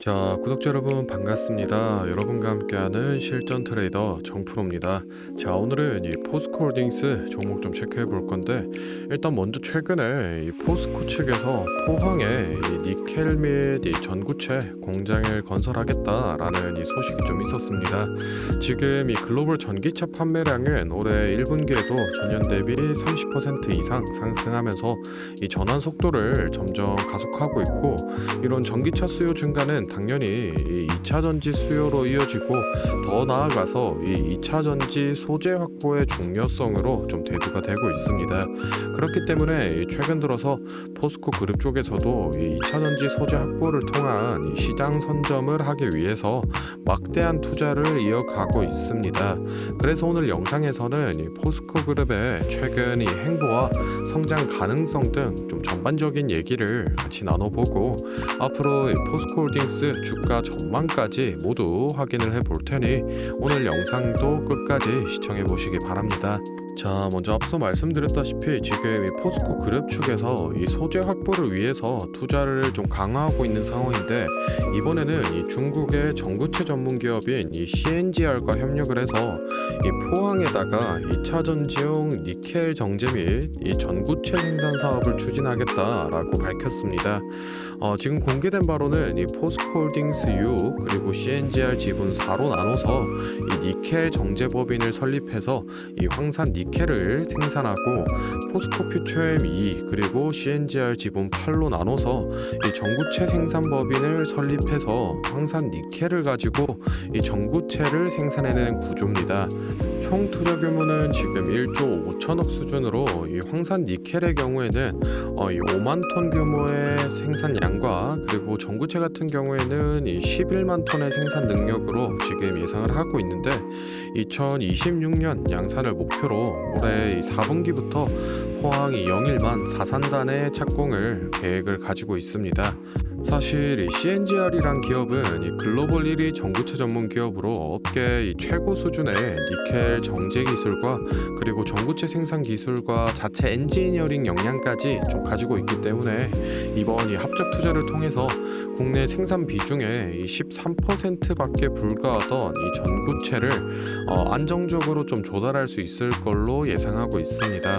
자, 구독자 여러분 반갑습니다. 여러분과 함께하는 실전 트레이더 정프로입니다. 자, 오늘은 이 포스코홀딩스 종목 좀 체크해 볼 건데, 일단 먼저 최근에 이 포스코 측에서 포항에 이 니켈 및 이 전구체 공장을 건설하겠다라는 이 소식이 좀 있었습니다. 지금 이 글로벌 전기차 판매량은 올해 1분기에도 전년 대비 30% 이상 상승하면서 이 전환 속도를 점점 가속하고 있고, 이런 전기차 수요 증가는 당연히 이 2차 전지 수요로 이어지고, 더 나아가서 이 2차 전지 소재 확보의 중요성으로 좀 대두가 되고 있습니다. 그렇기 때문에 최근 들어서 포스코 그룹 쪽에서도 이 2차 전지 소재 확보를 통한 이 시장 선점을 하기 위해서 막대한 투자를 이어가고 있습니다. 그래서 오늘 영상에서는 이 포스코 그룹의 최근 이 행보와 성장 가능성 등 좀 전반적인 얘기를 같이 나눠보고, 앞으로 이 포스코홀딩스 주가 전망까지 모두 확인을 해볼 테니 오늘 영상도 끝까지 시청해 보시기 바랍니다. 자, 먼저 앞서 말씀드렸다시피 지금 이 포스코 그룹 측에서 이 소재 확보를 위해서 투자를 좀 강화하고 있는 상황인데, 이번에는 이 중국의 전구체 전문 기업인 이 CNGR과 협력을 해서 이 포항에다가 2차 전지용 니켈 정제 및 이 전구체 생산 사업을 추진하겠다라고 밝혔습니다. 지금 공개된 바로는 이 포스코홀딩스 U 그리고 CNGR 지분 4로 나눠서 이 니켈 정제 법인을 설립해서 이 황산 니켈을 생산하고, 포스코 퓨처엠 2 그리고 CNGR 지분 8로 나눠서 이 전구체 생산 법인을 설립해서 황산 니켈을 가지고 이 전구체를 생산해내는 구조입니다. 총 투자 규모는 지금 1조 5천억 수준으로, 이 황산 니켈의 경우에는 이 5만 톤 규모의 생산량과 그리고 전구체 같은 경우에는 이 11만 톤의 생산 능력으로 지금 예상을 하고 있는데, 2026년 양산을 목표로 올해 4분기부터 포항 영일만 사산단의 착공을 계획을 가지고 있습니다. 사실 이 CNGR이란 기업은 이 글로벌 1위 전구체 전문 기업으로 업계 이 최고 수준의 니켈 정제 기술과 그리고 전구체 생산 기술과 자체 엔지니어링 역량까지 좀 가지고 있기 때문에, 이번 이 합작 투자를 통해서 국내 생산 비중의 이 13%밖에 불과하던 이 전구체를 안정적으로 좀 조달할 수 있을 걸로 예상하고 있습니다.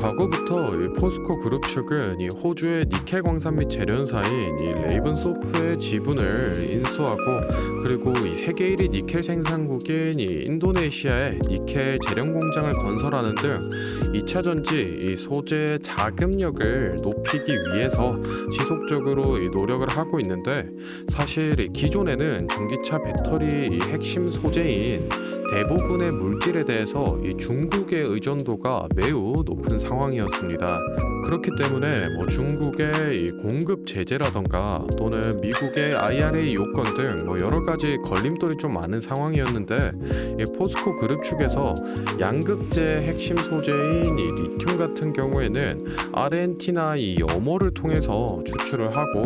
과거부터 이 포스코 그룹 측은 이 호주의 니켈 광산 및 재련사인 이 레이븐소프의 지분을 인수하고, 그리고 이 세계 1위 니켈 생산국인 이 인도네시아의 니켈 재련 공장을 건설하는 등 2차 전지 이 소재 자금력을 높이기 위해서 지속적으로 이 노력을 하고 있는데, 사실 이 기존에는 전기차 배터리 이 핵심 소재인 대부분의 물질에 대해서 이 중국의 의존도가 매우 높은 상황이었습니다. 그렇기 때문에 중국의 이 공급 제재라던가 또는 미국의 IRA 요건 등 여러 가지 걸림돌이 좀 많은 상황이었는데, 이 포스코 그룹 측에서 양극재 핵심 소재인 이 리튬 같은 경우에는 아르헨티나 이 염호를 통해서 추출을 하고,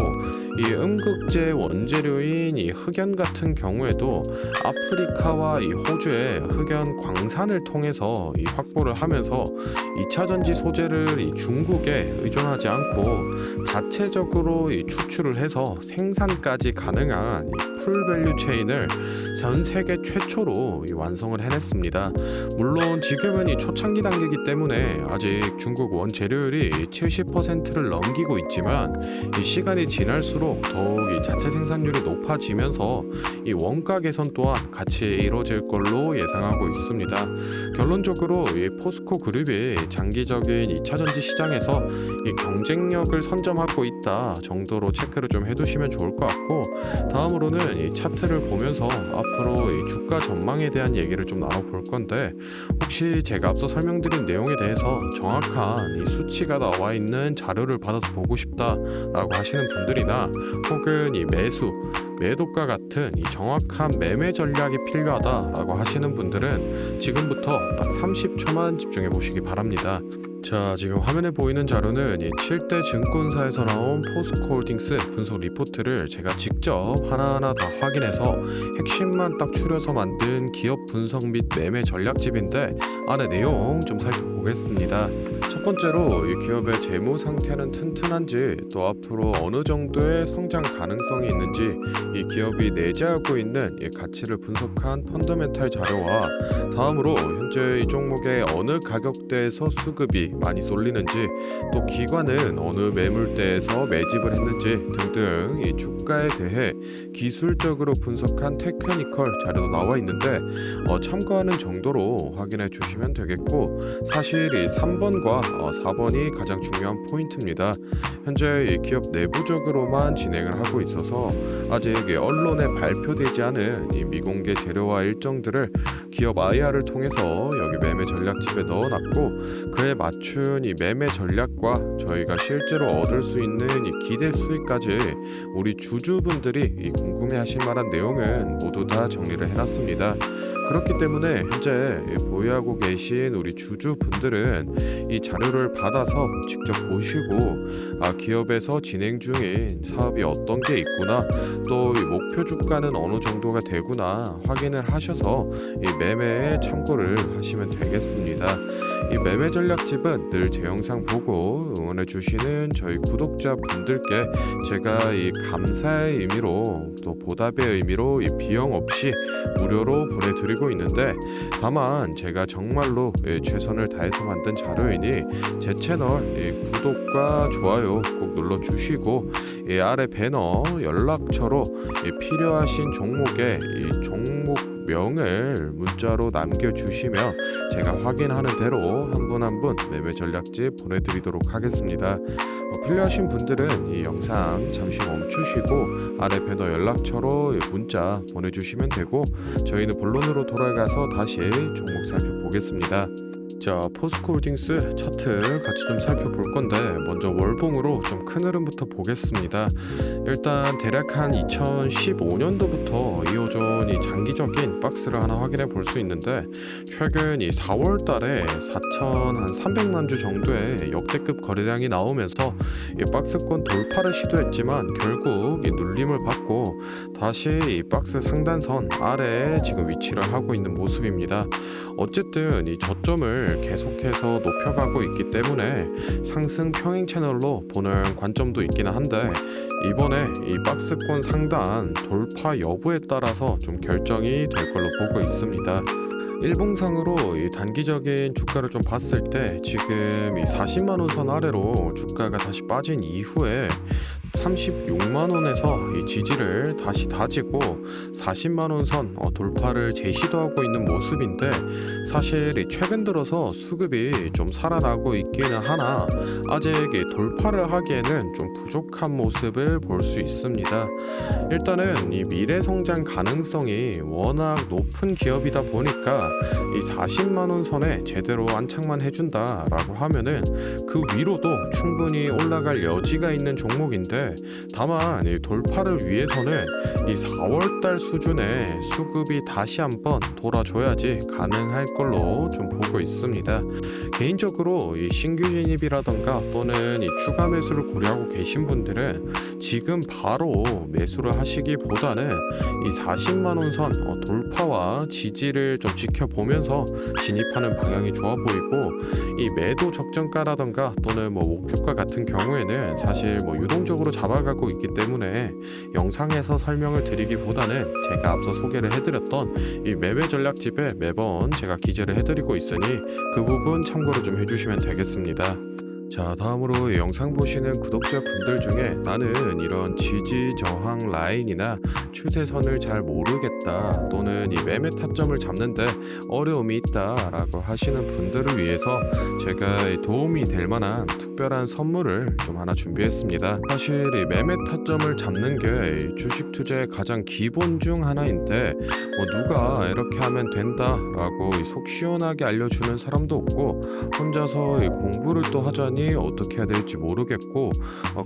이 음극재 원재료인 이 흑연 같은 경우에도 아프리카와 이 호주의 흑연 광산을 통해서 이 확보를 하면서 2차 전지 소재를 이 중국에 의존하지 않고 자체적으로 이 추출을 해서 생산까지 가능한 이 풀밸류 체인을 전 세계 최초로 이 완성을 해냈습니다. 물론 지금은 이 초창기 단계이기 때문에 아직 중국 원재료율이 70%를 넘기고 있지만, 이 시간이 지날수록 더욱 이 자체 생산률이 높아지면서 이 원가 개선 또한 같이 이루어질 걸로 예상하고 있습니다. 결론적으로 이 포스코 그룹이 장기적인 2차 전지 시장에서 이 경쟁력을 선점하고 있다 정도로 체크를 좀 해두시면 좋을 것 같고, 다음으로는 이 차트를 보면서 앞으로 이 주가 전망에 대한 얘기를 좀 나눠볼 건데, 혹시 제가 앞서 설명드린 내용에 대해서 정확한 이 수치가 나와 있는 자료를 받아서 보고 싶다라고 하시는 분들이나, 혹은 이 매수 매도가 같은 이 정확한 매매 전략이 필요하다라고 하시는 분들은 지금부터 딱 30초만 집중해 보시기 바랍니다. 자, 지금 화면에 보이는 자료는 이 7대 증권사에서 나온 포스코홀딩스 분석 리포트를 제가 직접 하나하나 다 확인해서 핵심만 딱 추려서 만든 기업 분석 및 매매 전략집인데, 안에 내용 좀 살펴보겠습니다. 첫 첫 번째로 이 기업의 재무 상태는 튼튼한지, 또 앞으로 어느 정도의 성장 가능성이 있는지, 이 기업이 내재하고 있는 이 가치를 분석한 펀더멘탈 자료와, 다음으로 현재 이 종목의 어느 가격대에서 수급이 많이 쏠리는지, 또 기관은 어느 매물대에서 매집을 했는지 등등 이 주가에 대해 기술적으로 분석한 테크니컬 자료도 나와 있는데 참고하는 정도로 확인해 주시면 되겠고, 사실 이 3번과 4번이 가장 중요한 포인트입니다. 현재 이 기업 내부적으로만 진행을 하고 있어서 아직 이 언론에 발표되지 않은 이 미공개 재료와 일정들을 기업 IR을 통해서 여기 매매 전략집에 넣어놨고, 그에 맞춘 이 매매 전략과 저희가 실제로 얻을 수 있는 이 기대 수익까지 우리 주주분들이 이 궁금해하실 만한 내용은 모두 다 정리를 해놨습니다. 그렇기 때문에 현재 보유하고 계신 우리 주주분들은 이 자료를 받아서 직접 보시고 기업에서 진행 중인 사업이 어떤 게 있구나, 또 이 목표 주가는 어느 정도가 되구나 확인을 하셔서 이 매매에 참고를 하시면 되겠습니다. 이 매매 전략집은 늘 제 영상 보고 응원해 주시는 저희 구독자분들께 제가 이 감사의 의미로, 또 보답의 의미로 이 비용 없이 무료로 보내드리고 있는데, 다만 제가 정말로 최선을 다해서 만든 자료이니 제 채널 구독과 좋아요 꼭 눌러주시고, 이 아래 배너 연락처로 필요하신 종목의 이 종목명을 문자로 남겨주시면 제가 확인하는 대로 한 분 한 분 매매 전략집 보내드리도록 하겠습니다. 필요하신 분들은 이 영상 잠시 멈추시고 아래 배너 연락처로 문자 보내주시면 되고, 저희는 본론으로 돌아가서 다시 종목 살펴보겠습니다. 자, 포스코홀딩스 차트 같이 좀 살펴볼 건데, 먼저 월봉으로 좀 큰 흐름부터 보겠습니다. 일단 대략 한 2015년도부터 이어져온 이 장기적인 박스를 하나 확인해 볼 수 있는데, 최근 이 4월 달에 4,300만 주 정도의 역대급 거래량이 나오면서 이 박스권 돌파를 시도했지만 결국 이 눌림을 받고 다시 이 박스 상단선 아래에 지금 위치를 하고 있는 모습입니다. 어쨌든 이 저점을 계속해서 높여가고 있기 때문에 상승 평행 채널로 보는 관점도 있기는 한데, 이번에 이 박스권 상단 돌파 여부에 따라서 좀 결정이 될 걸로 보고 있습니다. 일봉상으로 이 단기적인 주가를 좀 봤을 때 지금 이 40만원 선 아래로 주가가 다시 빠진 이후에 36만원에서 이 지지를 다시 다지고 40만원 선 돌파를 재시도하고 있는 모습인데, 사실 이 최근 들어서 수급이 좀 살아나고 있기는 하나 아직 이 돌파를 하기에는 좀 부족한 모습을 볼 수 있습니다. 일단은 이 미래 성장 가능성이 워낙 높은 기업이다 보니까 이 40만원 선에 제대로 안착만 해준다라고 하면은 그 위로도 충분히 올라갈 여지가 있는 종목인데, 다만 이 돌파를 위해서는 이 4월달 수준의 수급이 다시 한번 돌아줘야지 가능할 걸로 좀 보고 있습니다. 개인적으로 이 신규 진입이라던가 또는 이 추가 매수를 고려하고 계신 분들은 지금 바로 매수를 하시기보다는 이 40만원 선 돌파와 지지를 좀 지켜보면서 진입하는 방향이 좋아 보이고, 이 매도 적정가라던가 또는 뭐 목표가 같은 경우에는 사실 뭐 유동적으로 잡아가고 있기 때문에 영상에서 설명을 드리기보다는 제가 앞서 소개를 해드렸던 이 매매 전략집에 매번 제가 기재를 해드리고 있으니 그 부분 참고로 좀 해주시면 되겠습니다. 자, 다음으로 이 영상 보시는 구독자분들 중에 나는 이런 지지 저항 라인이나 추세선을 잘 모르겠다, 또는 이 매매 타점을 잡는데 어려움이 있다 라고 하시는 분들을 위해서 제가 도움이 될 만한 특별한 선물을 좀 하나 준비했습니다. 사실 이 매매 타점을 잡는 게 주식 투자의 가장 기본 중 하나인데, 뭐 누가 이렇게 하면 된다 라고 속 시원하게 알려주는 사람도 없고, 혼자서 공부를 또 하자니 어떻게 해야 될지 모르겠고,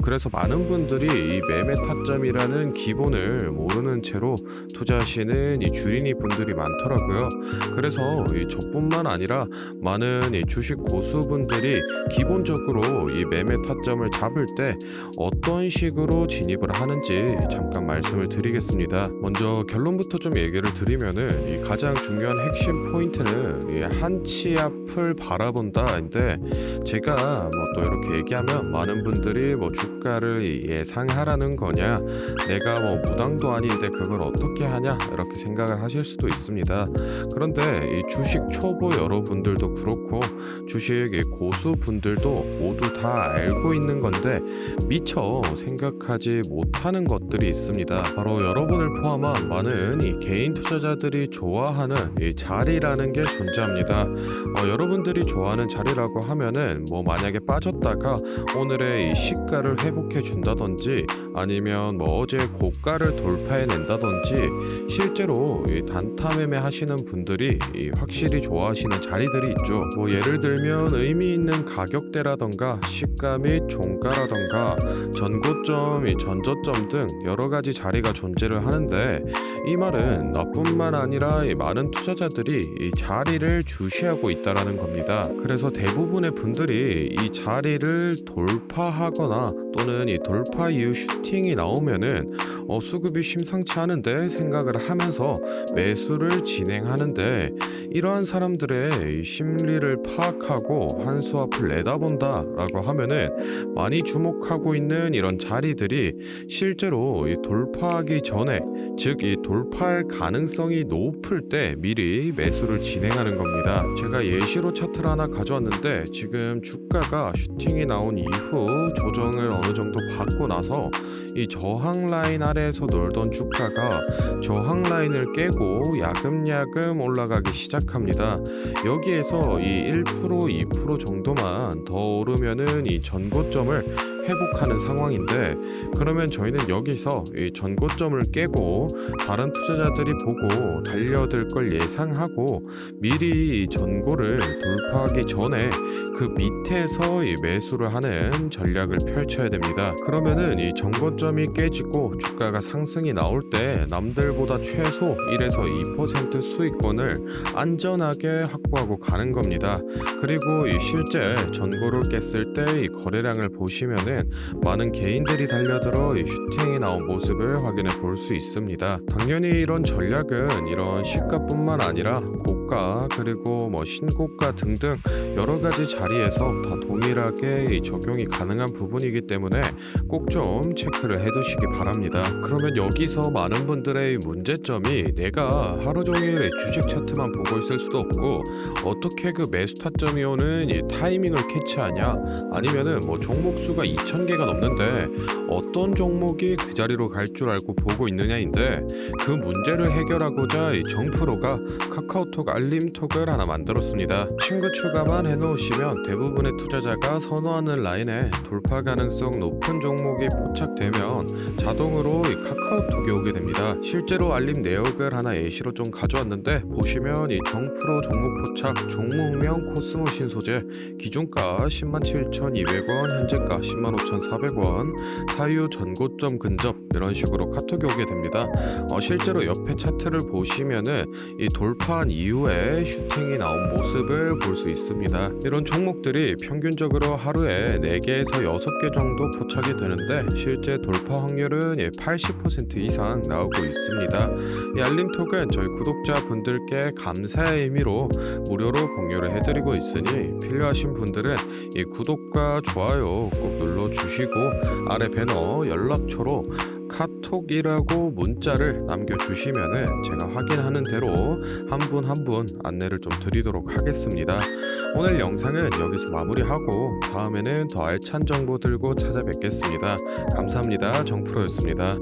그래서 많은 분들이 이 매매 타점이라는 기본을 모르는 모르는 채로 투자하시는 이 주린이 분들이 많더라고요. 그래서 이 저뿐만 아니라 많은 이 주식 고수분들이 기본적으로 이 매매 타점을 잡을 때 어떤 식으로 진입을 하는지 잠깐 말씀을 드리겠습니다. 먼저 결론부터 좀 얘기를 드리면은 이 가장 중요한 핵심 포인트는 이 한치 앞을 바라본다인데, 제가 뭐 또 이렇게 얘기하면 많은 분들이 뭐 주가를 예상하라는 거냐, 내가 뭐 무당도 아닌데 그걸 어떻게 하냐 이렇게 생각을 하실 수도 있습니다. 그런데 이 주식 초보 여러분들도 그렇고 주식 고수분들도 모두 다 알고 있는 건데 미처 생각하지 못하는 것들이 있습니다. 바로 여러분을 포함한 많은 이 개인 투자자들이 좋아하는 이 자리라는 게 존재합니다. 여러분들이 좋아하는 자리라고 하면은 뭐 만약에 빠졌다가 오늘의 이 시가를 회복해 준다든지, 아니면 뭐 어제 고가를 돌파해 낸다든지, 실제로 이 단타 매매 하시는 분들이 확실히 좋아하시는 자리들이 있죠. 뭐 예를 들면 의미 있는 가격대라던가 시가 및 종가라던가 전고점, 전저점 등 여러 가지 자리가 존재를 하는데, 이 말은 나뿐만 아니라 이 많은 투자자들이 이 자리를 주시하고 있다라는 겁니다. 그래서 대부분의 분들이 이 자리를 돌파하거나 또는 이 돌파 이후 슈팅이 나오면은 수급이 심상치 않은데 생각을 하면서 매수를 진행하는데, 이러한 사람들의 이 심리를 파악하고 한 수 앞을 내다본다라고 하면은 많이 주목하고 있는 이런 자리들이 실제로 이 돌파하기 전에, 즉 이 돌파할 가능성이 높을 때 미리 매수를 진행하는 겁니다. 제가 예시로 차트를 하나 가져왔는데, 지금 주가가 슈팅이 나온 이후 조정을 어느 정도 받고 나서 이 저항 라인 아래에서 놀던 주가가 저항 라인을 깨고 야금야금 올라가기 시작합니다. 여기에서 이 1%, 2% 정도만 더 오르면은 이 전고점을 회복하는 상황인데, 그러면 저희는 여기서 이 전고점을 깨고 다른 투자자들이 보고 달려들 걸 예상하고 미리 이 전고를 돌파하기 전에 그 밑에서 이 매수를 하는 전략을 펼쳐야 됩니다. 그러면은 이 전고점이 깨지고 주가가 상승이 나올 때 남들보다 최소 1에서 2% 수익권을 안전하게 확보하고 가는 겁니다. 그리고 이 실제 전고를 깼을 때 이 거래량을 보시면은 많은 개인들이 달려들어 이 슈팅이 나온 모습을 확인해 볼 수 있습니다. 당연히 이런 전략은 이런 시가뿐만 아니라 고가 그리고 뭐 신고가 등등 여러 가지 자리에서 다 동일하게 이 적용이 가능한 부분이기 때문에 꼭 좀 체크를 해두시기 바랍니다. 그러면 여기서 많은 분들의 문제점이, 내가 하루 종일 주식 차트만 보고 있을 수도 없고 어떻게 그 매수 타점이 오는 이 타이밍을 캐치하냐, 아니면은 뭐 종목 수가 2,000개가 넘는데 어떤 종목이 그 자리로 갈 줄 알고 보고 있느냐인데, 그 문제를 해결하고자 이 정프로가 카카오톡 알림톡을 하나 만들었습니다. 친구 추가만 해놓으시면 대부분의 투자자가 선호하는 라인에 돌파 가능성 높은 종목이 포착되면 자동으로 이 카카오톡이 오게 됩니다. 실제로 알림 내역을 하나 예시로 좀 가져왔는데, 보시면 이 정프로 종목 포착, 종목명 코스모 신소재, 기준가 107,200원, 현재가 105,400원, 사유 전고점 근접, 이런 식으로 카톡이 오게 됩니다. 실제로 옆에 차트를 보시면은 이 돌파한 이후에 슈팅이 나온 모습을 볼 수 있습니다. 이런 종목들이 평균적으로 하루에 4개에서 6개 정도 포착이 되는데, 실제 돌파 확률은 80% 이상 나오고 있습니다. 이 알림톡은 저희 구독자분들께 감사의 의미로 무료로 공유를 해드리고 있으니, 필요하신 분들은 이 구독과 좋아요 꼭 눌러주시고 아래 배너 연락처로 카톡이라고 문자를 남겨주시면은 제가 확인하는 대로 한 분 한 분 안내를 좀 드리도록 하겠습니다. 오늘 영상은 여기서 마무리하고 다음에는 더 알찬 정보 들고 찾아뵙겠습니다. 감사합니다. 정프로였습니다.